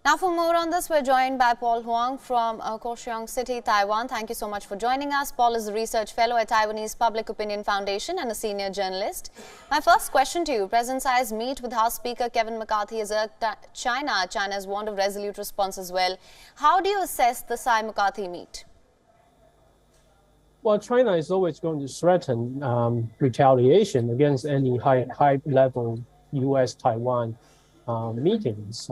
Now for more on this, we're joined by Paul Huang from Kaohsiung City, Taiwan. Thank you so much for joining us. Paul is a research fellow at Taiwanese Public Opinion Foundation and a senior journalist. My first question to you, President Tsai's meet with House Speaker Kevin McCarthy has irked China. China has warned of resolute response as well. How do you assess the Tsai-McCarthy meet? Well, China is always going to threaten retaliation against any high-level U.S.-Taiwan meetings.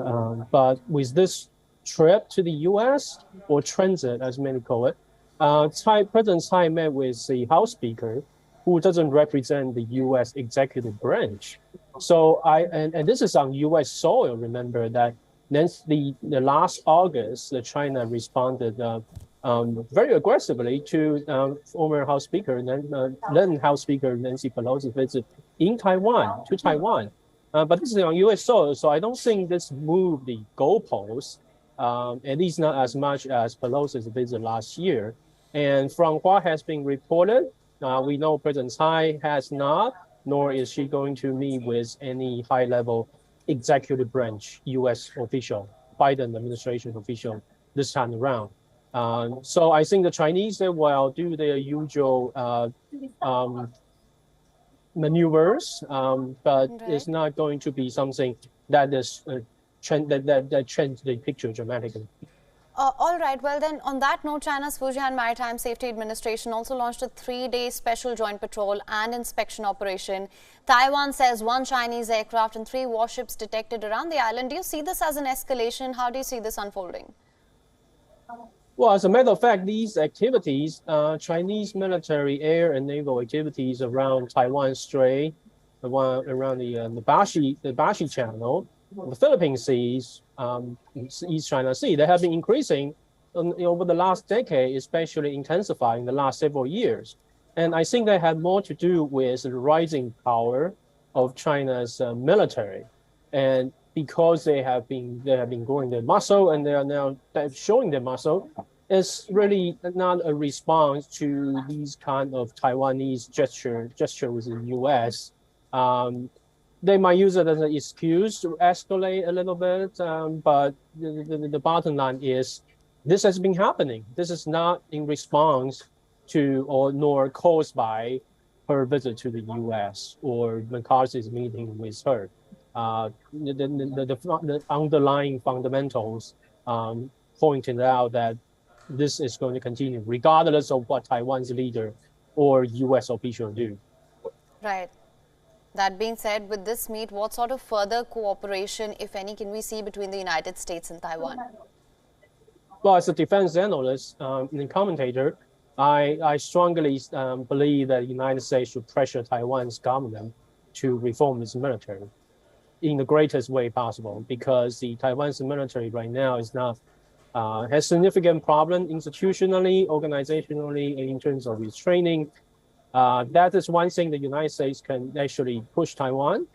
But with this trip to the U.S., or transit, as many call it, President Tsai met with the House Speaker, who doesn't represent the U.S. executive branch. So and this is on U.S. soil. Remember that the last August, China responded very aggressively to former House Speaker, then House Speaker Nancy Pelosi's visit in Taiwan, to Taiwan. But this is on U.S. soil, so I don't think this moved the goalposts, at least not as much as Pelosi's visit last year. And from what has been reported, we know President Tsai has not, nor is she going to meet with any high-level executive branch U.S. official, Biden administration official this time around. So I think the Chinese, they will do their usual maneuvers, but it's not going to be something that is that change the picture dramatically. All right. Well, then, on that note, China's Fujian Maritime Safety Administration also launched a 3-day special joint patrol and inspection operation. Taiwan says 1 Chinese aircraft and 3 warships detected around the island. Do you see this as an escalation? How do you see this unfolding? Well, as a matter of fact, these activities, Chinese military air and naval activities around Taiwan Strait, around the Bashi Channel, the Philippine Seas, East China Sea, they have been increasing over the last decade, especially intensifying in the last several years. And I think they have more to do with the rising power of China's military. And because they have been growing their muscle and they are now showing their muscle, it's really not a response to these kind of Taiwanese gesture with the U.S. They might use it as an excuse to escalate a little bit, but the bottom line is this has been happening. This is not in response to nor caused by her visit to the U.S. or McCarthy's meeting with her. The underlying fundamentals pointed out that this is going to continue regardless of what Taiwan's leader or U.S. official do. Right. That being said, with this meet, what sort of further cooperation, if any, can we see between the United States and Taiwan? Well, as a defense analyst and commentator, I strongly believe that the United States should pressure Taiwan's government to reform its military in the greatest way possible, because the Taiwan's military right now is not has significant problem institutionally, organizationally, and in terms of its training. That is one thing the United States can actually push Taiwan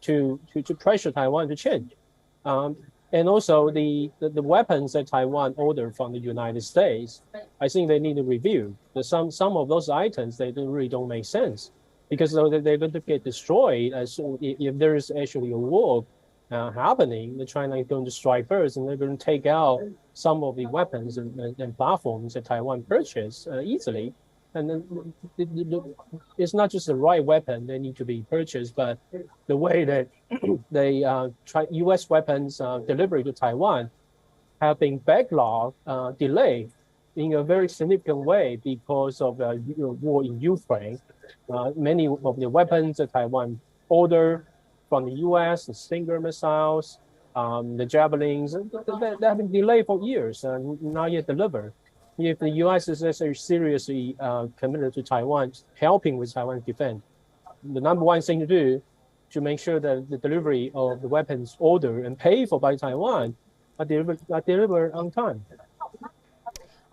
to pressure Taiwan to change. And also the weapons that Taiwan ordered from the United States, I think they need to review. Some of those items, they really don't make sense, because they're going to get destroyed if there is actually a war happening. China is going to strike first, and they're going to take out some of the weapons and platforms that Taiwan purchased easily. And then it's not just the right weapon they need to be purchased, but the way that U.S. weapons delivery to Taiwan have been backlogged, delayed in a very significant way because of the war in Ukraine. Many of the weapons that Taiwan ordered from the U.S., the Stinger missiles, the Javelins, they have been delayed for years and not yet delivered. If the U.S. is seriously committed to Taiwan, helping with Taiwan's defense, the number one thing to do to make sure that the delivery of the weapons ordered and paid for by Taiwan are delivered on time.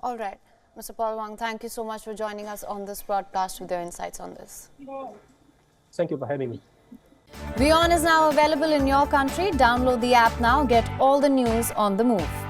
All right. Mr. Paul Huang, thank you so much for joining us on this broadcast with your insights on this. Thank you for having me. WION is now available in your country. Download the app now. Get all the news on the move.